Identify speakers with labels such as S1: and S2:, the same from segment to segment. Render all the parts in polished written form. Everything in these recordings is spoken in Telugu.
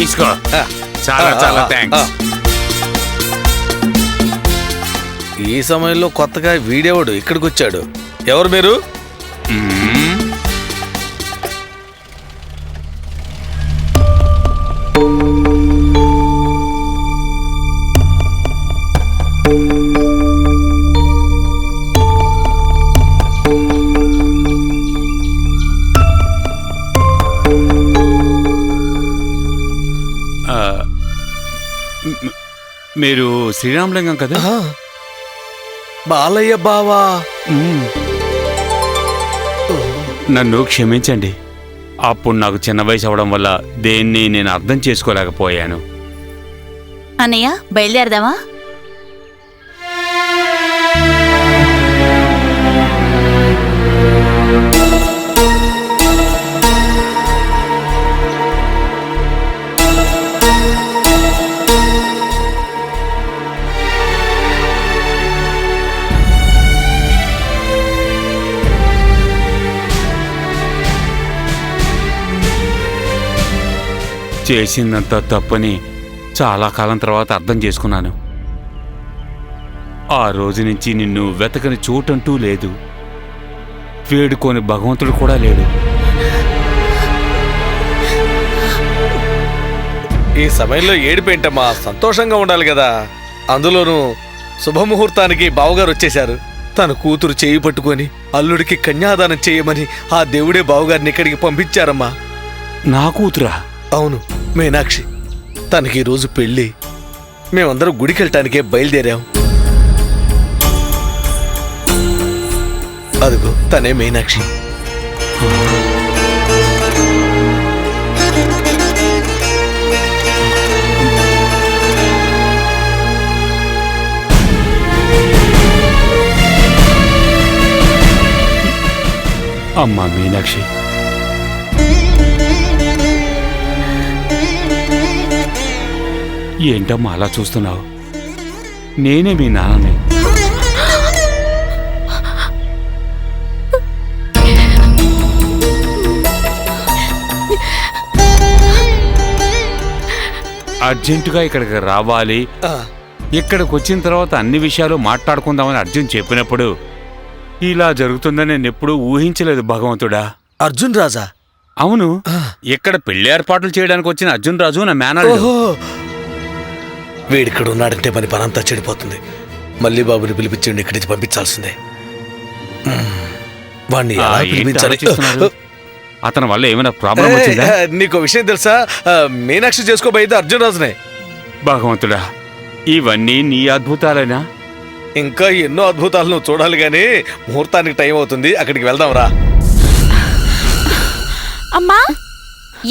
S1: తీసుకో. చాలా చాలా థ్యాంక్స్.
S2: ఈ సమయంలో కొత్తగా వీడేవాడు ఇక్కడికి వచ్చాడు. ఎవరు మీరు?
S1: మీరు శ్రీరామలింగం కదా?
S2: బాలయ్య బావా.
S1: నన్ను క్షమించండి. అప్పుడు నాకు చిన్న వయసు అవడం వల్ల దేన్ని నేను అర్థం చేసుకోలేకపోయాను.
S3: అన్నయ్య బయలుదేరదామా?
S1: చేసిందంత తప్పని చాలా కాలం తర్వాత అర్థం చేసుకున్నాను. ఆ రోజు నుంచి నిన్ను వెతకని చోటంటూ లేదు, వేడుకోని భగవంతుడు కూడా లేడు.
S2: ఈ సమయంలో ఏడిపోయింటమ్మా, సంతోషంగా ఉండాలి కదా. అందులోనూ శుభముహూర్తానికి బావగారు వచ్చేశారు. తన కూతురు చేయి పట్టుకొని అల్లుడికి కన్యాదానం చేయమని ఆ దేవుడే బావగారిని ఇక్కడికి పంపించారమ్మా.
S1: నా కూతురా?
S2: అవును, మీనాక్షి. తనకి ఈరోజు పెళ్ళి. మేమందరం గుడికెళ్ళటానికే బయలుదేరాం. అదిగో తనే మీనాక్షి.
S1: అమ్మా మీనాక్షి, ఏంటమ్మా అలా చూస్తున్నావు? నేనే మీ నాన్నని. అర్జెంటుగా ఇక్కడికి రావాలి, ఇక్కడికి వచ్చిన తర్వాత అన్ని విషయాలు మాట్లాడుకుందామని అర్జున్ చెప్పినప్పుడు ఇలా జరుగుతుందని నేను ఎప్పుడూ ఊహించలేదు భగవంతుడా.
S2: అర్జున్ రాజా?
S1: అవును, ఇక్కడ పెళ్లి ఏర్పాట్లు చేయడానికి వచ్చిన అర్జున్ రాజు నా మేనల్లుడు.
S2: వీడిక్కడ ఉన్నాడంటే మన పనంతా చెడిపోతుంది. మళ్ళీ బాబుని పిలిపించండి, ఇక్కడి నుంచి పంపించాల్సిందే. వాణ్ణి
S1: అతని వల్ల ఏమైనా ప్రాబ్లం వచ్చిందా?
S2: నీకు విషయం తెలుసా? మీనాక్షి చేసుకోబోయేది అర్జున్ రాజునే.
S1: భగవంతుడా, ఇవన్నీ నీ అద్భుతాలేనా?
S2: ఇంకా ఎన్నో అద్భుతాలు నువ్వు చూడాలి గానీ ముహూర్తానికి టైం అవుతుంది, అక్కడికి వెళ్దాం రా.
S3: అమ్మా,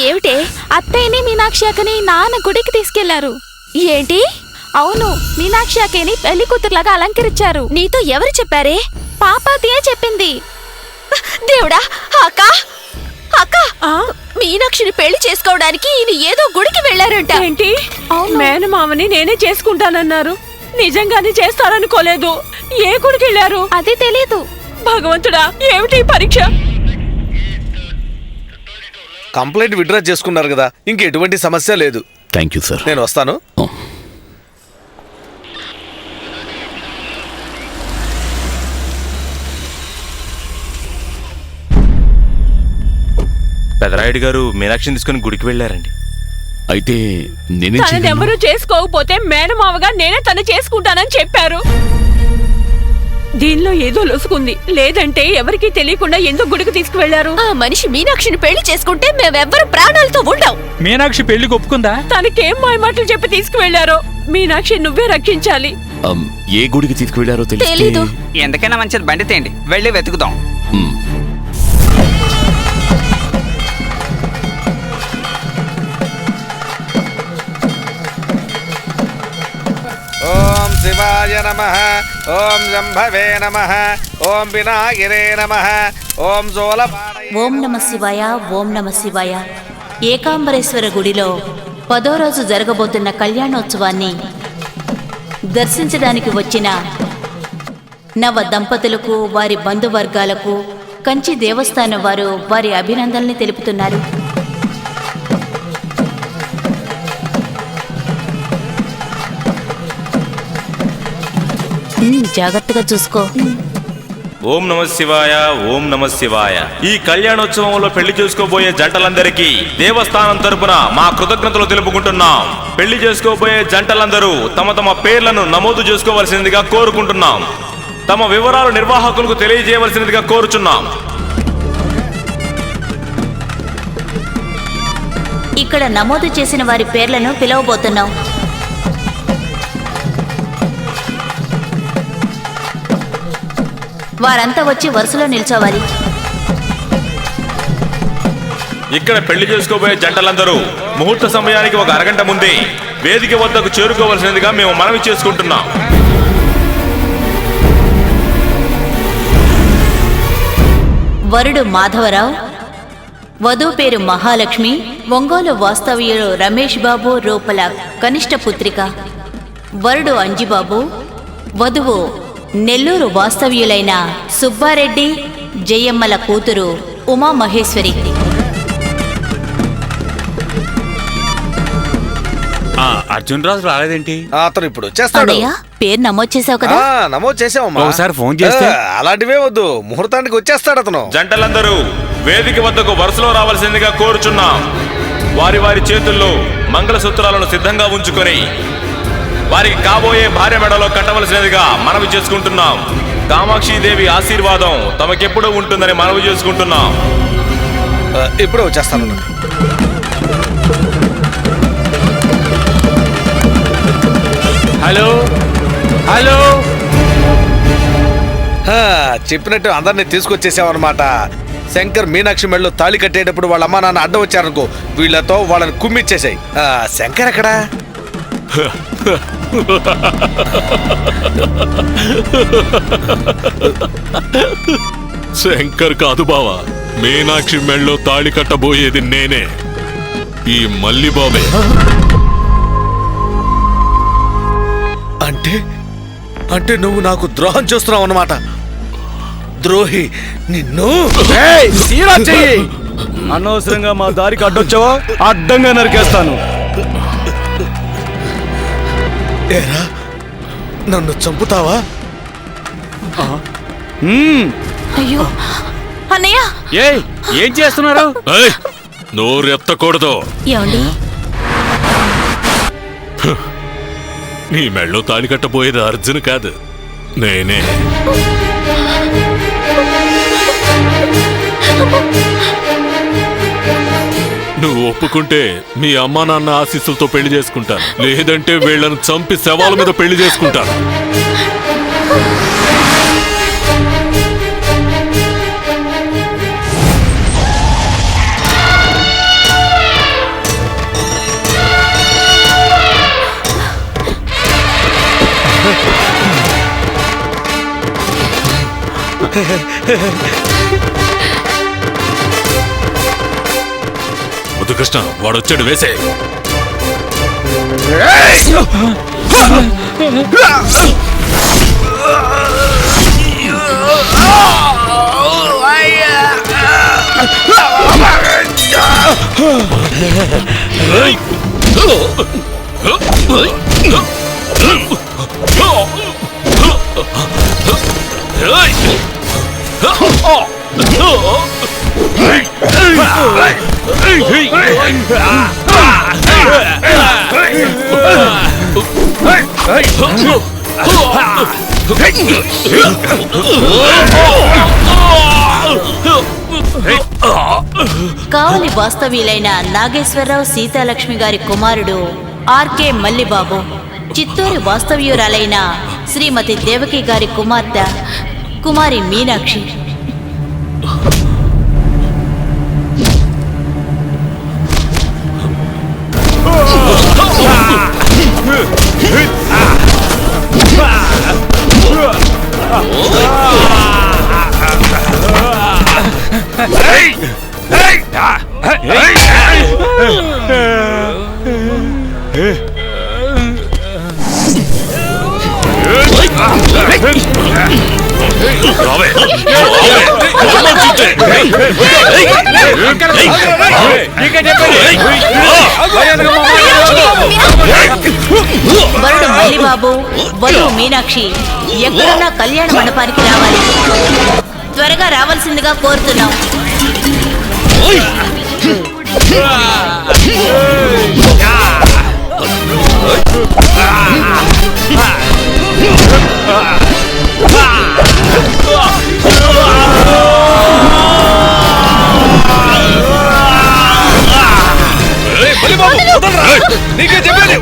S3: ఏమిటే అత్తయ్యని మీనాక్షి అక్కని నాన్న గుడికి తీసుకెళ్లారు? ఏంటి? అవును, మీనాక్షి అక్కని పెళ్లి కూతురులాగా అలంకరించారు. నీతో ఎవరు చెప్పారే? పాపాతియే చెప్పింది. దేవుడా, అక్క అక్క, మీనాక్షిని పెళ్లి చేసుకోవడానికి ఈయన ఏదో గుడికి వెళ్లారంట.
S4: ఏంటి? మేనమామని నేనే చేసుకుంటానన్నారు. నిజంగానే చేస్తారనుకోలేదు. ఏ గుడికి వెళ్ళారు?
S3: అది తెలీదు.
S4: భగవంతుడా, ఏమిటి పరీక్ష?
S2: కంప్లైంట్ విత్డ్రా చేసుకున్నారు కదా, ఇంకెటువంటి సమస్య లేదు.
S5: Thank you sir.
S2: నేను వస్తాను.
S6: పెదరాయుడు గారు మీనాక్షిని తీసుకుని గుడికి వెళ్ళారండి.
S5: అయితే
S4: ఎవరు చేసుకోకపోతే మేనమావగా నేనే తను చేసుకుంటానని చెప్పారు. దీనిలో ఏదో లొసుకుంది. లేదంటే ఎవరికీ తెలియకుండా ఎందుకు గుడికి తీసుకువెళ్లారు?
S3: ఆ మనిషి మీనాక్షిని పెళ్లి చేసుకుంటే మేమెవ్వరు ప్రాణాలతో ఉండం.
S1: మీనాక్షి పెళ్లికి ఒప్పుకుందా?
S4: తనకేం మాయమాటలు చెప్పి తీసుకువెళ్లారో. మీనాక్షి నువ్వే రక్షించాలి.
S5: ఏ గుడికి తీసుకువెళ్లారో
S3: తెలీదు.
S7: ఎందుకైనా మంచిది, బండి తేండి, వెళ్ళి వెతుకుదాం.
S2: ఓం శివాయ నమః, ఓం శంభవే నమః, ఓం వినాయకే నమః, ఓం జోలపాడయే.
S3: ఓం నమ శివాయ, ఓం నమ శివాయ. ఏకాంబరేశ్వర గుడిలో 10వ రోజు జరగబోతున్న కళ్యాణోత్సవాన్ని దర్శించడానికి వచ్చిన నవ దంపతులకు, వారి బంధువర్గాలకు కంచి దేవస్థానం వారు వారి అభినందనల్ని తెలుపుతున్నారు. జాగ్రత్తగా చూసుకో.
S6: ఓం నమ శివాయ, ఓం నమ శివాయ. ఈ కళ్యాణోత్సవంలో పెళ్లి చేసుకోబోయే జంటలందరికీ దేవస్థానం తరపున మా కృతజ్ఞతలు తెలుపుకుంటున్నాం. పెళ్లి చేసుకోబోయే జంటలందరూ తమ తమ పేర్లను నమోదు చేసుకోవలసిందిగా కోరుకుంటున్నాం. తమ వివరాలు నిర్వాహకులకు తెలియజేయవలసినదిగా కోరుచున్నాం.
S3: ఇక్కడ నమోదు చేసిన వారి పేర్లను పిలవబోతున్నాం. వారంతా వచ్చి వరుసలో నిల్చోవాలి.
S6: ఇక్కడ పెళ్లి చేసుకోబోయే జంటలందరూ ముహూర్త సమయానికి ఒక అరగంట ముందే వేదిక వద్దకు చేరుకోవలసినదిగా మేము మనవి చేసుకుంటున్నాం.
S3: వరుడు మాధవరావు, వధువు పేరు మహాలక్ష్మి, ఒంగోలు వాస్తవ్యులు రమేష్ బాబు రూపల కనిష్ట పుత్రిక. వరుడు అంజిబాబు, వధువు నెల్లూరు వాస్తవ్యులైన సుబ్బారెడ్డి జయమ్మల కూతురు ఉమామహేశ్వరి.
S1: అర్జున్ రాజు రాలేదేంటి?
S2: అతను ఇప్పుడు వచ్చేస్తాడు.
S3: అన్నయ్య, పేరు నమోదు చేసావు కదా?
S2: నమోదు చేసావమ్మా.
S1: ఒకసారి ఫోన్ చేస్తే?
S2: అలాంటివే వద్దు, ముహూర్తానికి వచ్చేస్తాడు అతను.
S6: జంటలందరూ వేదిక వద్దకు వరుసలో రావాల్సిందిగా కోరుచున్నాం. వారి వారి చేతుల్లో మంగళసూత్రాలను సిద్ధంగా ఉంచుకొని వారికి కాబోయే భార్య మెడలో కట్టవలసినదిగా మనవి చేసుకుంటున్నాం. కామాక్షిదేవి ఆశీర్వాదం తమకెప్పుడూ ఉంటుందని మనవి చేసుకుంటున్నాం.
S2: ఇప్పుడే వచ్చేస్తాను.
S1: హలో హలో,
S2: చెప్పినట్టు అందరినీ తీసుకొచ్చేసామన్నమాట. శంకర్ మీనాక్షి మెడలో తాళి కట్టేటప్పుడు వాళ్ళ అమ్మా నాన్న అడ్డం వచ్చారనుకో, వీళ్ళతో వాళ్ళని కుమ్మిచ్చేసాయి. శంకర్ ఎక్కడా?
S8: శంకర్ కాదు బావా, మీనాక్షి మెళ్ళలో తాళి కట్టబోయేది నేనే, ఈ మల్లిబాబే.
S2: అంటే నువ్వు నాకు ద్రోహం చేస్తున్నావు అన్నమాట. ద్రోహి నిన్ను.
S9: అనవసరంగా మా దారికి అడ్డొచ్చావా అడ్డంగా నరికేస్తాను.
S2: ఏరా, నన్ను చంపుతావా?
S3: అయ్యో అన్నయ్య,
S1: ఏం చేస్తున్నారు?
S8: నోరెత్తకూడదు.
S3: ఏమండి?
S8: నీ మెళ్ళో తాళి కట్టబోయేది అర్జున్ కాదు, నేనే. నువ్వు ఒప్పుకుంటే మీ అమ్మా నాన్న ఆశీస్సులతో పెళ్లి చేసుకుంటాను, లేదంటే వీళ్ళను చంపి శవాల మీద పెళ్లి చేసుకుంటాను. కృష్ణ, వాడొచ్చాడు, వేసే.
S3: కావలి వాస్తవ్యులైన నాగేశ్వరరావు సీతాలక్ష్మి గారి కుమారుడు ఆర్కే మల్లిబాబు, చిత్తూరు వాస్తవ్యురాలైన శ్రీమతి దేవకి గారి కుమార్తె కుమారి మీనాక్షి. వరుడు
S4: మల్లిబాబు వధువు మీనాక్షి ఎక్కడున్నా కళ్యాణ మండపానికి రావాలి. త్వరగా రావాల్సిందిగా కోరుతున్నాం.
S2: నీకే చెప్పేది.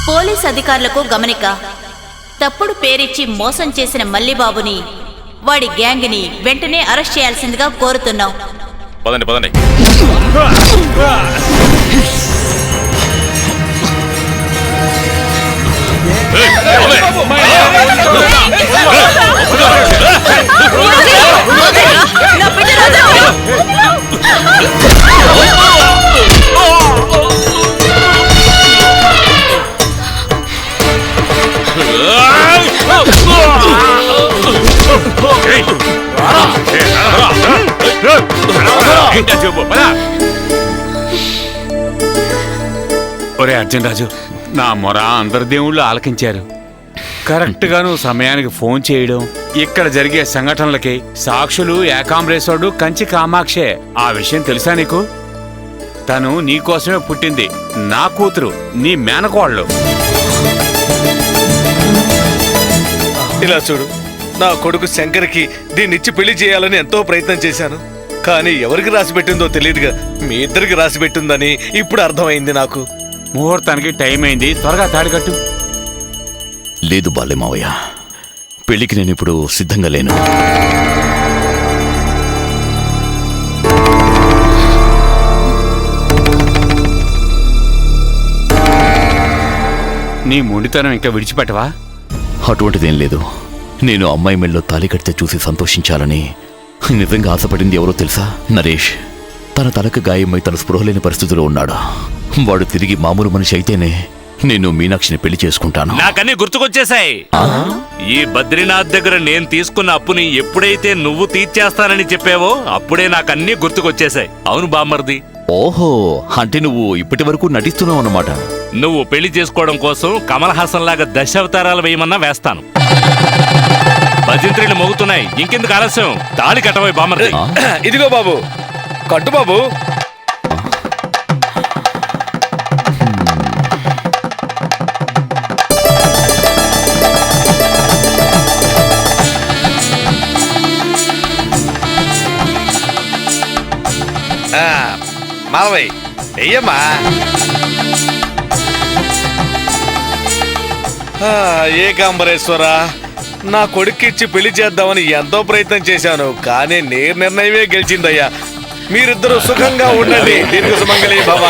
S4: పోలీస్ అధికారులకు గమనిక. తప్పుడు పేరిచ్చి మోసం చేసిన మల్లిబాబుని, వాడి గ్యాంగ్ని వెంటనే అరెస్ట్ చేయాల్సిందిగా కోరుతున్నాం.
S6: పదండి పదండి.
S1: ఒరే అర్జున్ రాజు, నా మొర అందరి దేవుళ్ళు ఆలకించారు. కరెక్ట్ గా నువ్వు సమయానికి ఫోన్ చేయడం, ఇక్కడ జరిగే సంఘటనలకి సాక్షులు ఏకాంబరేశ్వరుడు, కంచి కామాక్షే. ఆ విషయం తెలుసా నీకు? తను నీకోసమే పుట్టింది, నా కూతురు, నీ మేనకోళ్ళు.
S2: ఇలా చూడు, నా కొడుకు శంకర్కి దీన్నిచ్చి పెళ్లి చేయాలని ఎంతో ప్రయత్నం చేశాను. కానీ ఎవరికి రాసి పెట్టిందో తెలియదుగా, మీ ఇద్దరికి రాసి పెట్టిందని ఇప్పుడు అర్థమైంది నాకు.
S1: ముహూర్తానికి టైం అయింది, త్వరగా తాడికట్టు.
S5: లేదు బాలే మావయ్య, పెళ్లికి నేను ఇప్పుడు సిద్ధంగా లేను.
S1: నీ మొండితనం ఇంకా విడిచిపెట్టవా?
S5: అటువంటిదేం లేదు. నేను అమ్మాయి మెళ్ళలో తాళి కడితే చూసి సంతోషించాలని నిజంగా ఆశపడింది ఎవరో తెలుసా? నరేష్. తన తలకు గాయమై తన స్పృహలేని పరిస్థితిలో ఉన్నాడు. వాడు తిరిగి మామూలు మనిషి అయితేనే నేను మీనాక్షిని పెళ్లి చేసుకుంటాను.
S8: నాకన్నీ గుర్తుకొచ్చేశాయి. ఈ బద్రీనాథ్ దగ్గర నేను తీసుకున్న అప్పుని ఎప్పుడైతే నువ్వు తీర్చేస్తానని చెప్పావో అప్పుడే నాకన్నీ గుర్తుకొచ్చేశాయి. అవును బామ్మర్ది.
S5: ఓహో, అంటే నువ్వు ఇప్పటి వరకు నటిస్తున్నావు అన్నమాట.
S8: నువ్వు పెళ్లి చేసుకోవడం కోసం కమల్ హాసన్ లాగా దశావతారాలు వేయమన్నా వేస్తాను. భజంత్రీలు మోగుతున్నాయి, ఇంకెందుకు ఆలస్యం? తాళి కట్టబోయి బామ్మర్ది.
S2: ఇదిగో బాబు, కట్టు బాబు. మావయ్య వెయ్యమ్మా. ఏకాంబరేశ్వర, నా కొడుక్కిచ్చి పెళ్లి చేద్దామని ఎంతో ప్రయత్నం చేశాను, కానీ నేను నిర్ణయమే గెలిచిందయ్యా. మీరిద్దరూ సుఖంగా ఉండండి. దీర్ఘ సుమంగళి భవ.